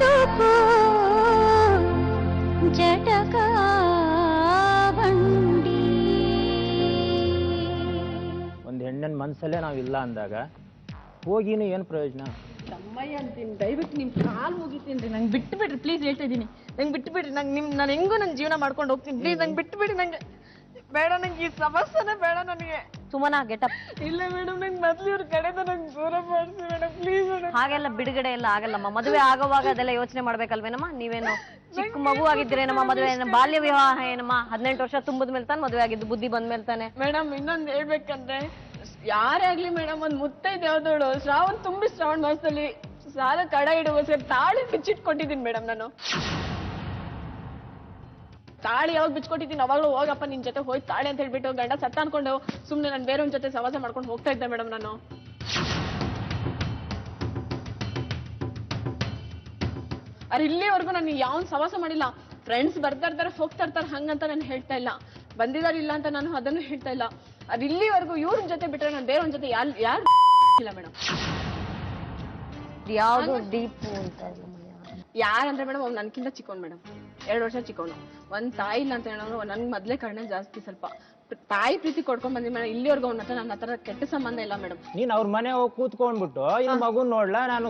ಬದುಕು ಜಟಕ ಬಂಡಿ. ಒಂದು ಹೆಣ್ಣಿನ ಮನಸ್ಸಲ್ಲೇ ನಾವಿಲ್ಲ ಅಂದಾಗ ಹೋಗಿನೂ ಏನು ಪ್ರಯೋಜನ? ತಮ್ಮಯ್ಯ ಅಂತೀನಿ, ದಯವಿಟ್ಟು ನಿಮ್ ಕಾಲು ಮುಗಿತೀನಿ. ನಂಗೆ ಬಿಟ್ಟು ಬಿಡ್ರಿ ಪ್ಲೀಸ್, ಹೇಳ್ತಾ ಇದ್ದೀನಿ. ನಂಗೆ ಬಿಟ್ಟು ಬಿಡ್ರಿ. ನಾನು ಹೆಂಗೂ ನನ್ನ ಜೀವನ ಮಾಡ್ಕೊಂಡು ಹೋಗ್ತೀನಿ. ಪ್ಲೀಸ್ ನಂಗೆ ಬಿಟ್ಟು ಬಿಡಿ. ನಂಗೆ ಬೇಡ, ನಂಗೆ ಈ ಸಮಸ್ಯೆನೇ ಬೇಡ ನನಗೆ. ಸುಮನಾ ಗೆಟಪ್. ಇಲ್ಲ ಮೇಡಮ್, ನಂಗೆ ಮೊದ್ಲು ಇವ್ರ ಕಡೆದ ನಂಗೆ ದೂರ ಮಾಡಿಸಿ ಮೇಡಮ್, ಪ್ಲೀಸ್ ಮೇಡಮ್. ಹಾಗೆಲ್ಲ ಬಿಡುಗಡೆ ಎಲ್ಲ ಆಗಲ್ಲಮ್ಮ. ಮದುವೆ ಆಗೋವಾಗ ಅದೆಲ್ಲ ಯೋಚನೆ ಮಾಡ್ಬೇಕಲ್ವೇನಮ್ಮ? ನೀವೇನು ಚಿಕ್ಕ ಮಗು ಆಗಿದ್ದೀರೇನಮ್ಮ? ಮದುವೆ ಬಾಲ್ಯ ವಿವಾಹ ಏನಮ್ಮ? 18 ವರ್ಷ ತುಂಬಿದ ಮೇಲೆ ತಾನೆ ಮದುವೆ ಆಗಿದ್ದು, ಬುದ್ಧಿ ಬಂದ ಮೇಲೆ ತಾನೆ. ಮೇಡಮ್ ಇನ್ನೊಂದು ಹೇಳ್ಬೇಕಂದ್ರೆ, ಯಾರೇ ಆಗ್ಲಿ ಮೇಡಮ್, ಒಂದ್ ಮುತ್ತೈದೆ ಯಾವ್ದೋಳು ಶ್ರಾವಣ ಮಾಸದಲ್ಲಿ ಸಾಲ ಕಡ ಇಡುವ ಸರ್ ತಾಳಿ ಬಿಚ್ಚಿಟ್ಕೊಟ್ಟಿದ್ದೀನಿ ಮೇಡಮ್. ನಾನು ತಾಳಿ ಯಾವಾಗ ಬಿಚ್ಕೊಟ್ಟಿದ್ದೀನಿ ಅವಾಗಲೂ ಹೋಗಪ್ಪ ನಿನ್ ಜೊತೆ ಹೋಯ್ತು ತಾಳಿ ಅಂತ ಹೇಳ್ಬಿಟ್ಟು ಗಂಡ ಸತ್ತ ಅನ್ಕೊಂಡು ಸುಮ್ನೆ ನಾನು ಬೇರೆಯವ್ರ ಜೊತೆ ಸವಾಸ ಮಾಡ್ಕೊಂಡು ಹೋಗ್ತಾ ಇದ್ದೆ ಮೇಡಮ್. ನಾನು ಅರೆ ಇಲ್ಲಿವರೆಗೂ ನಾನು ಯಾವನ್ ಸವಾಸ ಮಾಡಿಲ್ಲ. ಫ್ರೆಂಡ್ಸ್ ಬರ್ತಾ ಇರ್ತಾರೆ ಹೋಗ್ತಾ ಇರ್ತಾರೆ, ಹಂಗಂತ ನಾನು ಹೇಳ್ತಾ ಇಲ್ಲ. ಬಂದಿದಾರಿಲ್ಲ ಅಂತ ನಾನು ಅದನ್ನು ಹೇಳ್ತಾ ಇಲ್ಲ. ಅದು ಇಲ್ಲಿವರೆಗೂ ಇವ್ರ ಜೊತೆ ಬಿಟ್ರೆ ನಾನು ಬೇರೆಯವ್ರ ಜೊತೆ ಯಾರು ಇಲ್ಲ ಮೇಡಮ್. ಯಾವ್ದು ಡೀಪ್ ಅಂತ ಯಾರಂದ್ರೆ ಮೇಡಮ್ ಅವ್ನು ನನ್ಕಿಂತ ಚಿಕ್ಕವನು ಮೇಡಮ್, 2 ವರ್ಷ ಚಿಕ್ಕವನು. ಒಂದ್ ತಾಯಿ ಇಲ್ಲ ಅಂತ ಹೇಳೋನು. ನನ್ ಮೊದ್ಲೇ ಕರ್ಣೆ ಜಾಸ್ತಿ, ಸ್ವಲ್ಪ ತಾಯಿ ಪ್ರೀತಿ ಕೊಡ್ಕೊಂಡ್ ಬಂದಿ ಮೇಡಮ್. ಇಲ್ಲಿವರೆಗೂ ಅವ್ನ ಹತ್ರ ನನ್ನ ಹತ್ರ ಕೆಟ್ಟ ಸಂಬಂಧ ಇಲ್ಲ ಮೇಡಮ್. ನೀನ್ ಅವ್ರ ಮನೆ ಹೋಗಿ ಕೂತ್ಕೊಂಡ್ಬಿಟ್ಟು ಇನ್ನು ಮಗುನ್ ನೋಡ್ಲಾ, ನಾನು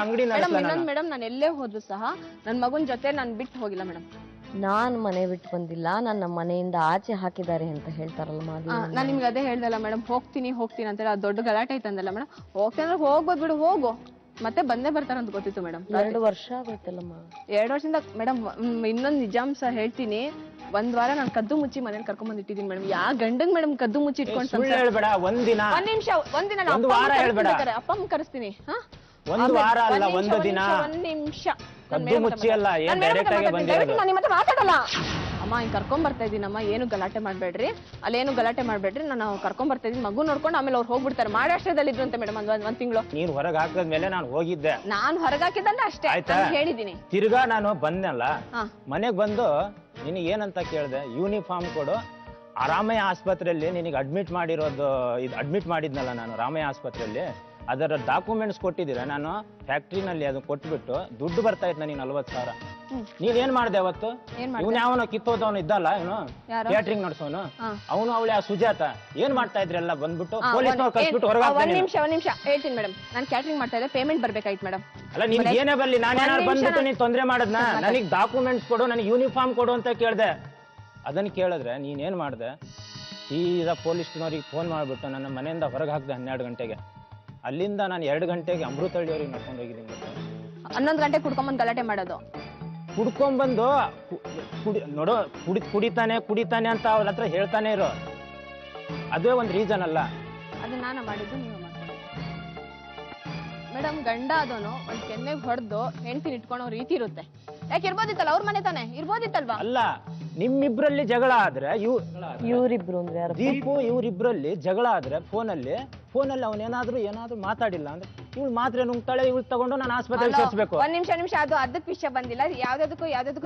ಅಂಗಡಿ ಮೇಡಮ್ ನಾನು ಎಲ್ಲೇ ಹೋದ್ರು ಸಹ ನನ್ ಮಗುನ್ ಜೊತೆ ನಾನು ಬಿಟ್ಟು ಹೋಗಿಲ್ಲ ಮೇಡಮ್. ನಾನ್ ಮನೆ ಬಿಟ್ಟು ಬಂದಿಲ್ಲ, ನನ್ನ ಮನೆಯಿಂದ ಆಚೆ ಹಾಕಿದ್ದಾರೆ ಅಂತ ಹೇಳ್ತಾರಲ್ಲ. ನಾನ್ ನಿಮ್ಗೆ ಅದೇ ಹೇಳ್ದಲ್ಲ ಮೇಡಮ್, ಹೋಗ್ತೀನಿ ಅಂತ ಹೇಳಿ ದೊಡ್ಡ ಗಲಾಟೆ ಐತಂದಲ್ಲ ಮೇಡಮ್. ಹೋಗ್ತೀನಿ ಅಂದ್ರೆ ಹೋಗ್ಬೋದು ಬಿಡು, ಹೋಗು. ಮತ್ತೆ ಬಂದೇ ಬರ್ತಾರಂತ ಗೊತ್ತಿತ್ತು ಮೇಡಮ್. 2 ವರ್ಷ ಆಗೋಯ್ತಲ್ಲಮ್ಮ. 2 ವರ್ಷದಿಂದ ಮೇಡಮ್. ಇನ್ನೊಂದು ನಿಜಾಂಶ ಹೇಳ್ತೀನಿ, 1 ವಾರ ನಾನು ಕದ್ದು ಮುಚ್ಚಿ ಮನೇಲಿ ಕರ್ಕೊಂಡ್ ಬಂದಿಟ್ಟಿದ್ದೀನಿ ಮೇಡಮ್. ಯಾ ಗಂಡಂಗ್ ಮೇಡಮ್ ಕದ್ದು ಮುಚ್ಚಿ ಇಟ್ಕೊಂಡು ಹೇಳ್ಬೇಡ. ಒಂದಿನ ಅಪ್ಪ ಅಮ್ಮ ಕರೆಸ್ತೀನಿ. ಒಂದು ವಾರ ಅಲ್ಲ, ಒಂದು ದಿನ. ಒಂದ್ ನಿಮಿಷ ಕದ್ದು ಮುಚ್ಚಿ ಅಲ್ಲ, ಮಾತಾಡಲ್ಲ ಅಮ್ಮ. ಹಿಂಗ್ ಕರ್ಕೊಂಡ್ ಬರ್ತಾ ಇದೀನಮ್ಮ, ಏನು ಗಲಾಟೆ ಮಾಡ್ಬೇಡ್ರಿ, ಅಲ್ಲೇನು ಗಲಾಟೆ ಮಾಡ್ಬೇಡ್ರಿ. ನಾನು ಕರ್ಕೊಂಡ್ ಬರ್ತಾ ಇದೀನಿ, ಮಗು ನೋಡ್ಕೊಂಡು ಆಮೇಲೆ ಅವ್ರು ಹೋಗ್ಬಿಡ್ತಾರೆ. ಮಹಾರಾಷ್ಟ್ರದಲ್ಲಿ ಇದ್ರು ಅಂತ ಮೇಡಮ್ ಒಂದ್ ತಿಂಗಳು. ನೀನ್ ಹೊರಗೆ ಹಾಕಿದ್ಮೇಲೆ ನಾನು ಹೋಗಿದ್ದೆ. ನಾನು ಹೊರಗೆ ಹಾಕಿದ್ದಲ್ಲ ಅಷ್ಟೇ ಹೇಳಿದೀನಿ. ತಿರ್ಗಾ ನಾನು ಬಂದೆಲ್ಲ, ಮನೆಗ್ ಬಂದು ನಿನಗೆ ಏನಂತ ಕೇಳ್ದೆ, ಯೂನಿಫಾರ್ಮ್ ಕೊಡು. ಆ ರಾಮಯ್ಯ ಆಸ್ಪತ್ರೆಯಲ್ಲಿ ನಿನಗೆ ಅಡ್ಮಿಟ್ ಮಾಡಿದ್ನಲ್ಲ ನಾನು ರಾಮಯ್ಯ ಆಸ್ಪತ್ರೆಯಲ್ಲಿ, ಅದರ ಡಾಕ್ಯುಮೆಂಟ್ಸ್ ಕೊಟ್ಟಿದ್ದೀರಾ? ನಾನು ಫ್ಯಾಕ್ಟ್ರಿನಲ್ಲಿ ಅದು ಕೊಟ್ಬಿಟ್ಟು ದುಡ್ಡು ಬರ್ತಾ ಇತ್ತು ನನಗೆ 40,000. ನೀವೇನ್ ಮಾಡ್ದೆ ಅವತ್ತು? ಇವ್ನ ಯಾವನೋ ಕಿತ್ತೋದವನು ಇದ್ದಲ್ಲ, ಇವನು ಕ್ಯಾಟ್ರಿಂಗ್ ನಡ್ಸೋನು, ಅವನು ಅವಳೆ ಆ ಸುಜಾತ ಏನ್ ಮಾಡ್ತಾ ಇದ್ರೆಲ್ಲ ಬಂದ್ಬಿಟ್ಟು ಪೊಲೀಸ್ನವ್ರು ಕಳ್ಸ್ಬಿಟ್ಟು ಹೊರಗೆ. ಒಂದ್ ನಿಮಿಷ ಹೇಳ್ತೀನಿ ಮೇಡಮ್. ನಾನು ಕ್ಯಾಟ್ರಿಂಗ್ ಮಾಡ್ತಾ ಇದ್ದೆ, ಪೇಮೆಂಟ್ ಬರ್ಬೇಕಾಯ್ತು ಮೇಡಮ್. ಅಲ್ಲ ನಿನ್ಗೆ ಏನೇ ಬರ್ಲಿ, ನಾನೇನಾದ್ರು ಬಂದ್ಬಿಟ್ಟು ನೀನ್ ತೊಂದ್ರೆ ಮಾಡದ್ನ? ನನಗ್ ಡಾಕ್ಯುಮೆಂಟ್ಸ್ ಕೊಡು, ನನಗೆ ಯೂನಿಫಾರ್ಮ್ ಕೊಡು ಅಂತ ಕೇಳ್ದೆ. ಅದನ್ನ ಕೇಳಿದ್ರೆ ನೀನೇನ್ ಮಾಡ್ದೆ? ಸೀದಾ ಪೊಲೀಸ್ನವ್ರಿಗೆ ಫೋನ್ ಮಾಡ್ಬಿಟ್ಟು ನನ್ನ ಮನೆಯಿಂದ ಹೊರಗೆ ಹಾಕ್ದೆ 12 ಗಂಟೆಗೆ. ಅಲ್ಲಿಂದ ನಾನು 2 ಗಂಟೆಗೆ ಅಮೃತಹಳ್ಳಿಯವ್ರಿಗೆ ನಡ್ಕೊಂಡು ಹೋಗಿದ್ದೀನಿ. 11 ಗಂಟೆಗೆ ಕುಡ್ಕೊಂಬಂದು ಗಲಾಟೆ ಮಾಡೋದು. ಕುಡ್ಕೊಂಡ್ಬಂದು ನೋಡೋ ಕುಡಿತಾನೆ ಅಂತ ಅವ್ರ ಹತ್ರ ಹೇಳ್ತಾನೆ ಇರೋ, ಅದೇ ಒಂದು ರೀಸನ್ ಅಲ್ಲ. ಅದು ನಾನು ಮಾಡಿದ್ದು, ನೀವು ಮಾಡ್ಕೊಂಡು ಮೇಡಮ್. ಗಂಡ ಅದೋನು ಒಂದ್ ಕೆನ್ನೆಗೆ ಹೊಡೆದು ಹೆಂಡ್ತಿನ ಇಟ್ಕೊಳೋ ರೀತಿ ಇರುತ್ತೆ. ಯಾಕೆ ಇರ್ಬೋದಿತ್ತಲ್ಲ, ಅವ್ರ ಮನೆ ತಾನೆ ಇರ್ಬೋದಿತ್ತಲ್ವಾ? ಅಲ್ಲ, ನಿಮ್ಮಿಬ್ರಲ್ಲಿ ಜಗಳ ಆದ್ರೆ ಇವ್ರಿಬ್ರು ಅಂದ್ರೆ ದೀಪು ಇವ್ರಿಬ್ರಲ್ಲಿ ಜಗಳ ಆದ್ರೆ ಫೋನಲ್ಲಿ ಅವನೇನಾದ್ರೂ ಮಾತಾಡಿಲ್ಲ ಅಂದ್ರೆ ಇವಳು ಮಾತ್ರ ನುಂಗ್ತಾಳೆ, ಇವಳು ತಗೊಂಡು ನಾನು ಆಸ್ಪತ್ರೆಗೆ ಸೇರಿಸಬೇಕು. ಒಂದ್ ನಿಮಿಷ ಅದು ಅರ್ಧಕ್ಕೆ ವಿಷಯ ಬಂದಿಲ್ಲ. ಯಾವ್ದಕ್ಕೂ ಎರಡನೇದು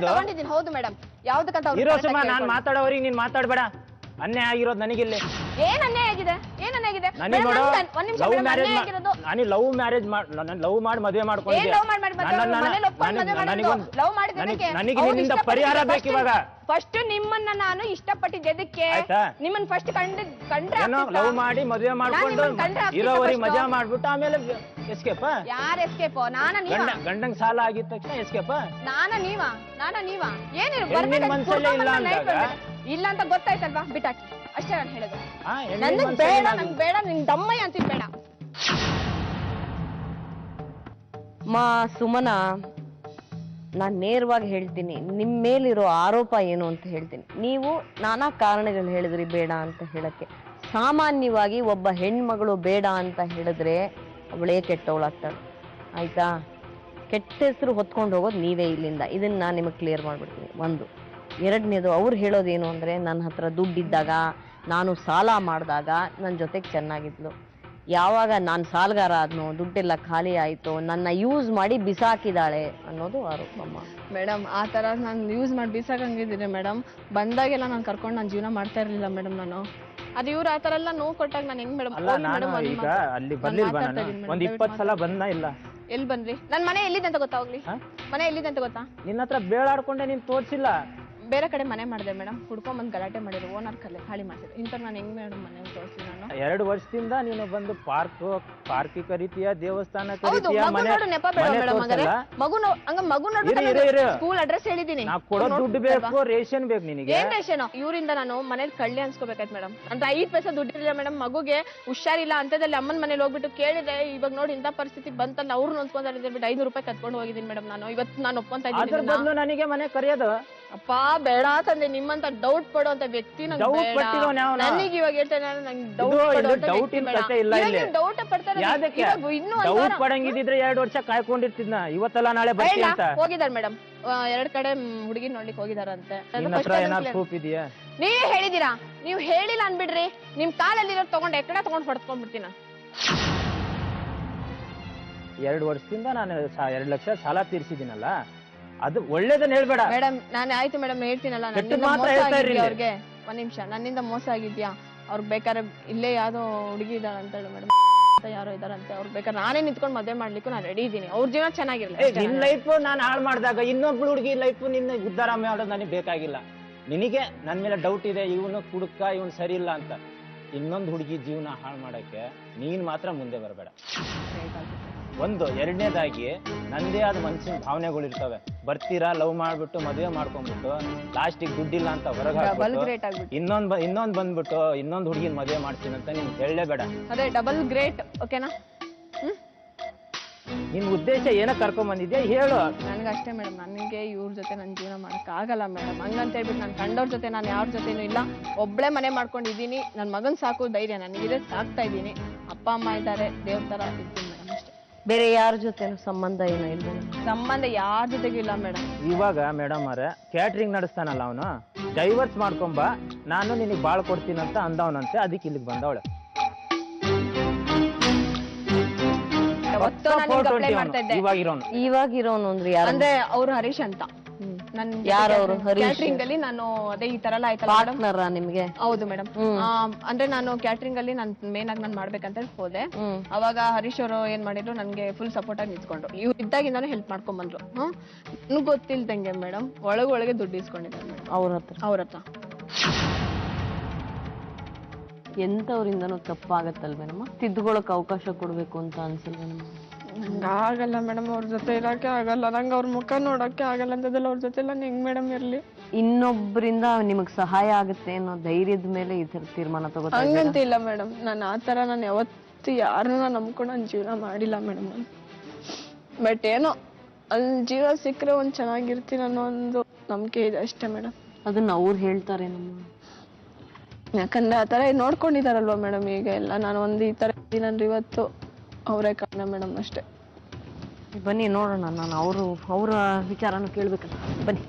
ತಗೊಂಡಿದ್ದೀನಿ. ಹೌದು ಮೇಡಮ್, ಯಾವ್ದಕ್ಕಂತ ಇರೋ ಸುಮ ನಾನು ಮಾತಾಡೋರಿಗೆ ನೀನ್ ಮಾತಾಡ್ಬೇಡ. ಅನ್ಯಾಯ ಆಗಿರೋದು ನನಗಿಲ್ಲಿ. ಏನ್ ಅನ್ಯಾಯ ಆಗಿದೆ? ನನಗೆ ನೋಡು, ಲವ್ ಮ್ಯಾರೇಜ್ ಲವ್ ಮಾಡಿ ಮದುವೆ ಮಾಡ್ಕೊಂಡಿದ್ದೆ. ನನಗೆ ನಿನ್ನಿಂದ ಪರಿಹಾರ ಬೇಕು ಇವಾಗ. ಫಸ್ಟ್ ನಿಮ್ಮನ್ನ ನಾನು ಇಷ್ಟಪಟ್ಟಿದ್ದಕ್ಕೆ, ನಿಮ್ಮನ್ನ ಫಸ್ಟ್ ಕಂಡ್ರೆ ಲವ್ ಮಾಡಿ ಮದುವೆ ಮಾಡ್ಕೊಂಡು ಇರೋವರೆಗೆ ಮಜಾ ಮಾಡ್ಬಿಟ್ಟು ಆಮೇಲೆ ಎಸ್ಕೇಪ. ಯಾರ ಎಸ್ಕೇಪ್? ಗಂಡಂಗ್ ಸಾಲ ಆಗಿದ ತಕ್ಷಣ ಎಸ್ಕೇಪ. ನೀವ ಏನಿರು ಮನ್ಸಲ್ಲೇ ಇಲ್ಲ ಅಂದಾಗ ಇಲ್ಲ ಅಂತ ಗೊತ್ತಾಯ್ತಲ್ವಾ, ಬಿಟ್ಟಾಕಿ ಅಷ್ಟೇ ನಾನು ಹೇಳೋದು. ನಂಗೆ ಬೇಡ, ನಿನ್ ದಮ್ಮಯ್ಯ ಅಂತೀನಿ ಬೇಡ. ಸುಮನಾ, ನಾನು ನೇರವಾಗಿ ಹೇಳ್ತೀನಿ, ನಿಮ್ಮ ಮೇಲಿರೋ ಆರೋಪ ಏನು ಅಂತ ಹೇಳ್ತೀನಿ. ನೀವು ನಾನಾ ಕಾರಣಗಳು ಹೇಳಿದ್ರಿ ಬೇಡ ಅಂತ ಹೇಳಕ್ಕೆ. ಸಾಮಾನ್ಯವಾಗಿ ಒಬ್ಬ ಹೆಣ್ಮಗಳು ಬೇಡ ಅಂತ ಹೇಳಿದ್ರೆ ಅವಳೇ ಕೆಟ್ಟವಳಾಗ್ತಾಳೆ, ಆಯ್ತಾ? ಕೆಟ್ಟ ಹೆಸರು ಹೊತ್ಕೊಂಡು ಹೋಗೋದು ನೀವೇ ಇಲ್ಲಿಂದ. ಇದನ್ನ ನಾನು ನಿಮಗೆ ಕ್ಲಿಯರ್ ಮಾಡ್ಬಿಡ್ತೀನಿ. 1. 2ನೇದು, ಅವ್ರು ಹೇಳೋದೇನು ಅಂದರೆ, ನನ್ನ ಹತ್ರ ದುಡ್ಡಿದ್ದಾಗ, ನಾನು ಸಾಲ ಮಾಡಿದಾಗ ನನ್ನ ಜೊತೆಗೆ ಚೆನ್ನಾಗಿದ್ಲು. ಯಾವಾಗ ನಾನು ಸಾಲಗಾರ ಆದ್ನೋ, ದುಡ್ಡೆಲ್ಲ ಖಾಲಿ ಆಯಿತು, ನನ್ನ ಯೂಸ್ ಮಾಡಿ ಬಿಸಾಕಿದಾಳೆ ಅನ್ನೋದು ಆರೋಪಮ್ಮ. ಮೇಡಮ್, ಆ ಥರ ನಾನು ಯೂಸ್ ಮಾಡಿ ಬಿಸಾಕಂಗಿದ್ದೀನಿ ಮೇಡಮ್. ಬಂದಾಗೆಲ್ಲ ನಾನು ಕರ್ಕೊಂಡು ನಾನು ಜೀವನ ಮಾಡ್ತಾ ಇರಲಿಲ್ಲ ಮೇಡಮ್. ನಾನು ಅದು ಇವ್ರು ಆ ತರ ಎಲ್ಲ ನೋವು ಕೊಟ್ಟಾಗ ನಾನು ಹೆಂಗ್ ಮೇಡಮ್? ಅಲ್ಲ ನಾನು ಈಗ ಅಲ್ಲಿ ಬರ್ಲಿಲ್ವಾ ನಾನು? ಒಂದ್ 20 ಸಲ ಬಂದ ಇಲ್ಲ? ಎಲ್ಲಿ ಬಂದ್ರಿ? ನನ್ ಮನೆ ಎಲ್ಲಿದೆ ಅಂತ ಗೊತ್ತಾ? ಹೋಗ್ಲಿ, ಮನೆ ಎಲ್ಲಿದೆ ಅಂತ ಗೊತ್ತಾ? ನಿನ್ನ ಹತ್ರ ಬೇಳಾಡ್ಕೊಂಡೆ ನೀನ್ ತೋರ್ಸಿಲ್ಲ. ಬೇರೆ ಕಡೆ ಮನೆ ಮಾಡಿದೆ ಮೇಡಮ್, ಹುಡ್ಕೊಂಡ್ ಗಲಾಟೆ ಮಾಡಿದ್ರು, ಓನರ್ ಖಾಲಿ ಮಾಡ್ತಿದ್ರು. ಇಂತ ನಾನು ಹೆಂಗ್ ಮೇಡಮ್ ಮನೆ ತೋರಿಸಿ? ನಾನು 2 ವರ್ಷದಿಂದ ನೀನು ಬಂದು ಪಾರ್ಕಿ ಕರೀತೀಯ, ದೇವಸ್ಥಾನ ಕರೀತೀಯ, ಮನೆ ಸ್ಕೂಲ್ ಅಡ್ರೆಸ್ ಹೇಳಿದೀನಿ. ನಾ ಕೊಡೋ ದುಡ್ಡು ಬೇಕು, ರೇಷನ್ ಬೇಕು ನಿನಗೆ. ಏನ್ ರೇಷನ್? ಇವರಿಂದ ನಾನು ಮನೇಲಿ ಕಳ್ಳಿ ಅನ್ಸ್ಕೋಬೇಕಾಯ್ತು ಮೇಡಮ್. ಅಂತ 5 ಪೈಸೆ ದುಡ್ಡಿಲ್ಲ ಮೇಡಮ್. ಮಗುಗೆ ಹುಷಾರಿಲ್ಲ ಅಂತದಲ್ಲಿ ಅಮ್ಮನ ಮನೇಲಿ ಹೋಗ್ಬಿಟ್ಟು ಕೇಳಿದೆ, ಇವಾಗ ನೋಡಿ ಇಂತ ಪರಿಸ್ಥಿತಿ ಬಂತಲ್ಲ, ಅವ್ರು ನೊಂದ್ಕೊಂಡ್ಬಿಟ್ಟು 500 ರೂಪಾಯಿ ಕತ್ಕೊಂಡು ಹೋಗಿದ್ದೀನಿ ಮೇಡಮ್. ನಾನು ಇವತ್ತು ನಾನು ಒಪ್ಕೊಂತ ಇದ್ದೀನಿ. ನನಗೆ ಮನೆ ಕರೆಯೋದು ಅಪ್ಪ ಬೇಡ ತಂದೆ. ನಿಮ್ಮಂತ ಡೌಟ್ ಪಡುವಂತ ವ್ಯಕ್ತಿ ನನಗೆ ಇವಾಗ ಹೇಳ್ತೇನೆ. ಡೌಟ್ ಪಡ್ತಾರೆ. ಡೌಟ್ ಪಡಂಗಿದ್ರೆ 2 ವರ್ಷ ಕಾಯ್ಕೊಂಡಿರ್ತಿದ್ನ, ಇವತ್ತಲ್ಲ ನಾಳೆ ಬರ್ತೀನಿ ಅಂತ. ಹೋಗಿದಾರೆ ಮೇಡಮ್, 2 ಕಡೆ ಹುಡುಗಿ ನೋಡ್ಲಿಕ್ಕೆ ಹೋಗಿದಾರಂತೆ. ಪ್ರೂಫ್ ಇದೆಯಾ? ನೀವೇ ಹೇಳಿದೀರಾ? ನೀವು ಹೇಳಿಲ್ಲ ಅನ್ಬಿಡ್ರಿ, ನಿಮ್ ಕಾಲಲ್ಲಿ ತಗೊಂಡ್ ಎಕಡೆ ತಗೊಂಡ್ ಹೊಡ್ಕೊಂಡ್ಬಿಡ್ತೀನಿ. 2 ವರ್ಷದಿಂದ ನಾನು 2 ಲಕ್ಷ ಸಾಲ ತೀರ್ಸಿದ್ದೀನಲ್ಲ, ಅದು ಒಳ್ಳೇದನ್ನ ಹೇಳ್ಬೇಡ ಮೇಡಮ್. ನಾನು ಆಯ್ತು ಮೇಡಮ್ ಹೇಳ್ತೀನಲ್ಲ, ಅವ್ರಿಗೆ 1 ನಿಮಿಷ, ನನ್ನಿಂದ ಮೋಸ ಆಗಿದ್ಯಾ? ಅವ್ರಿಗೆ ಬೇಕಾದ್ರೆ ಇಲ್ಲೇ ಯಾವ್ದೋ ಹುಡುಗಿ ಇದಾಳ ಅಂತ ಹೇಳಿ ಮೇಡಮ್, ಯಾರೋ ಇದಾರಂತೆ, ಅವ್ರಿಗೆ ಬೇಕಾದ್ರೆ ನಾನೇ ನಿಂತ್ಕೊಂಡು ಮದುವೆ ಮಾಡ್ಲಿಕ್ಕೂ ನಾನು ರೆಡಿ ಇದ್ದೀನಿ. ಅವ್ರ ಜೀವನ ಚೆನ್ನಾಗಿರ್ಲಿ. ನಿನ್ ಲೈಫ್ ನಾನು ಹಾಳು ಮಾಡಿದಾಗ ಇನ್ನೊಬ್ಳು ಹುಡುಗಿ ಲೈಫ್ ನಿನ್ನ ಉದ್ಧಾರ ಮಾಡೋದು ನನಗೆ ಬೇಕಾಗಿಲ್ಲ. ನಿನಗೆ ನನ್ ಮೇಲೆ ಡೌಟ್ ಇದೆ, ಇವನು ಕುಡುಕ, ಇವನು ಸರಿ ಇಲ್ಲ ಅಂತ. ಇನ್ನೊಂದು ಹುಡುಗಿ ಜೀವನ ಹಾಳು ಮಾಡಕ್ಕೆ ನೀನ್ ಮಾತ್ರ ಮುಂದೆ ಬರಬೇಡ. ಒಂದು. 2ನೇದಾಗಿ ನಂದೇ ಆದ ಮನಸ್ಸಿನ ಭಾವನೆಗಳು ಇರ್ತವೆ. ಬರ್ತೀರಾ, ಲವ್ ಮಾಡ್ಬಿಟ್ಟು ಮದುವೆ ಮಾಡ್ಕೊಂಡ್ಬಿಟ್ಟು ಲಾಸ್ಟಿಗೆ ದುಡ್ಡಿಲ್ಲ ಅಂತ ಹೊರಗೆ ಇನ್ನೊಂದ್ ಬಂದ್ಬಿಟ್ಟು ಇನ್ನೊಂದು ಹುಡುಗಿನ ಮದುವೆ ಮಾಡ್ತೀನಿ ಅಂತ ನೀನ್ ಹೇಳಲೇಬೇಡ. ಅದೇ ಡಬಲ್ ಗ್ರೇಟ್. ಓಕೆನಾ? ನಿನ್ ಉದ್ದೇಶ ಏನೋ ಕರ್ಕೊಂಡ್ ಬಂದಿದ್ಯಾ ಹೇಳು. ನನ್ಗಷ್ಟೇ ಮೇಡಮ್, ನನಗೆ ಇವ್ರ ಜೊತೆ ನನ್ ಜೀವನ ಮಾಡಕ್ ಆಗಲ್ಲ ಮೇಡಮ್. ಹಂಗಂತ ಹೇಳ್ಬಿಟ್ಟು ನಾನು ಕಂಡವ್ರ ಜೊತೆ ನಾನು ಯಾರ ಜೊತೆನೂ ಇಲ್ಲ, ಒಬ್ಳೆ ಮನೆ ಮಾಡ್ಕೊಂಡಿದ್ದೀನಿ. ನನ್ ಮಗನ್ ಸಾಕು ಧೈರ್ಯ ನನಗಿದೆ, ಸಾಕ್ತಾ ಇದ್ದೀನಿ. ಅಪ್ಪ ಅಮ್ಮ ಇದ್ದಾರೆ, ದೇವ್ರ ತರ ಇದ್ದೀನಿ ಮೇಡಮ್, ಅಷ್ಟೇ. ಬೇರೆ ಯಾರ ಜೊತೆ ಸಂಬಂಧ ಏನೋ ಇಲ್ಲ? ಸಂಬಂಧ ಯಾರ ಜೊತೆಗೂ ಇಲ್ಲ ಮೇಡಮ್. ಇವಾಗ ಮೇಡಮ್ ಅವರೇ ಕ್ಯಾಟ್ರಿಂಗ್ ನಡೆಸ್ತಾನಲ್ಲ ಅವನು, ಡೈವರ್ಸ್ ಮಾಡ್ಕೊಂಬ, ನಾನು ನಿನಗೆ ಬಾಳ್ ಕೊಡ್ತೀನಂತ ಅಂದವನಂತೆ, ಅದಕ್ಕೆ ಇಲ್ಲಿಗೆ ಬಂದವಳೆ. ಇವಾಗಿರೋನು ಅಂದ್ರೆ ಅವ್ರು ಹರೀಶ್ ಅಂತ. ಯಾರವರು? ಕ್ಯಾಟ್ರಿಂಗ್ ಅಲ್ಲಿ ನಾನು ಅದೇ ಈ ತರ ಎಲ್ಲ ಆಯ್ತಲ್ಲ ನಿಮ್ಗೆ? ಹೌದು ಮೇಡಮ್. ಅಂದ್ರೆ ನಾನು ಕ್ಯಾಟ್ರಿಂಗ್ ಅಲ್ಲಿ ನಾನು ಮೇನ್ ಆಗಿ ನಾನು ಮಾಡ್ಬೇಕಂತ ಹೋದೆ. ಅವಾಗ ಹರೀಶ್ ಅವರು ಏನ್ ಮಾಡಿದ್ರು, ನನ್ಗೆ ಫುಲ್ ಸಪೋರ್ಟ್ ಆಗಿ ನಿಂತ್ಕೊಂಡ್ರು. ಇವ್ರು ಇದ್ದಾಗಿಂದಾನು ಹೆಲ್ಪ್ ಮಾಡ್ಕೊಂಡ್ ಬಂದ್ರು. ನನ್ಗೆ ಗೊತ್ತಿಲ್ದಂಗೆ ಮೇಡಮ್ ಒಳಗೆ ದುಡ್ಡು ಇಸ್ಕೊಂಡಿದ್ದಾರೆ ಅವ್ರ ಹತ್ರ. ಎಂತವ್ರಿಂದನೂ ತಪ್ಪಾಗತ್ತಲ್ ಮೇಡಮ್, ತಿದ್ದುಕೊಳಕ್ ಅವಕಾಶ ಕೊಡ್ಬೇಕು ಅಂತ ಅನ್ಸಲ್ವ ನಮ್ಗೆ? ಆಗಲ್ಲ ಮೇಡಮ್, ಅವ್ರ ಜೊತೆ ಇರಕ್ಕೆ ಆಗಲ್ಲ, ನಂಗೆ ಅವ್ರ ಮುಖ ನೋಡಕ್ಕೆ ಆಗಲ್ಲ ಅಂತದಲ್ಲ. ಅವ್ರ ಜೊತೆ ಎಲ್ಲ ಹೆಂಗ್ ಮೇಡಮ್ ಇರ್ಲಿ? ಇನ್ನೊಬ್ಬರಿಂದ ನಿಮಗ್ ಸಹಾಯ ಆಗುತ್ತೆ ಅನ್ನೋ ಧೈರ್ಯದ ಮೇಲೆ ಈ ತರ ತೀರ್ಮಾನ ತಗೋತಾ? ಹಂಗಂತ ಇಲ್ಲ ಮೇಡಮ್, ನಾನು ಆತರ ನಾನು ಯಾವತ್ತು ಯಾರನ್ನ ನಂಬ್ಕೊಂಡು ನಾನು ಜೀವನ ಮಾಡಿಲ್ಲ ಮೇಡಮ್. ಬಟ್ ಏನೋ ಅಲ್ಲಿ ಜೀವ ಸಿಕ್ಕರೆ ಒಂದ್ ಚೆನ್ನಾಗಿರ್ತೀನಿ ಅನ್ನೋ ಒಂದು ನಂಬಿಕೆ ಇದೆ ಅಷ್ಟೇ ಮೇಡಮ್. ಅದನ್ನ ಅವ್ರು ಹೇಳ್ತಾರೆ ನಮ್ಮ, ಯಾಕಂದ್ರೆ ಆ ತರ ನೋಡ್ಕೊಂಡಿದಾರಲ್ವಾ ಮೇಡಮ್ ಈಗ ಎಲ್ಲ. ನಾನು ಒಂದು ಈ ತರ ಇದ್ದೀನಂದ್ರೆ ಇವತ್ತು ಅವರೇ ಕಾರಣ ಮೇಡಮ್, ಅಷ್ಟೇ. ಬನ್ನಿ ನೋಡೋಣ, ನಾನು ಅವರ ವಿಚಾರನೂ ಕೇಳ್ಬೇಕಲ್ಲ, ಬನ್ನಿ.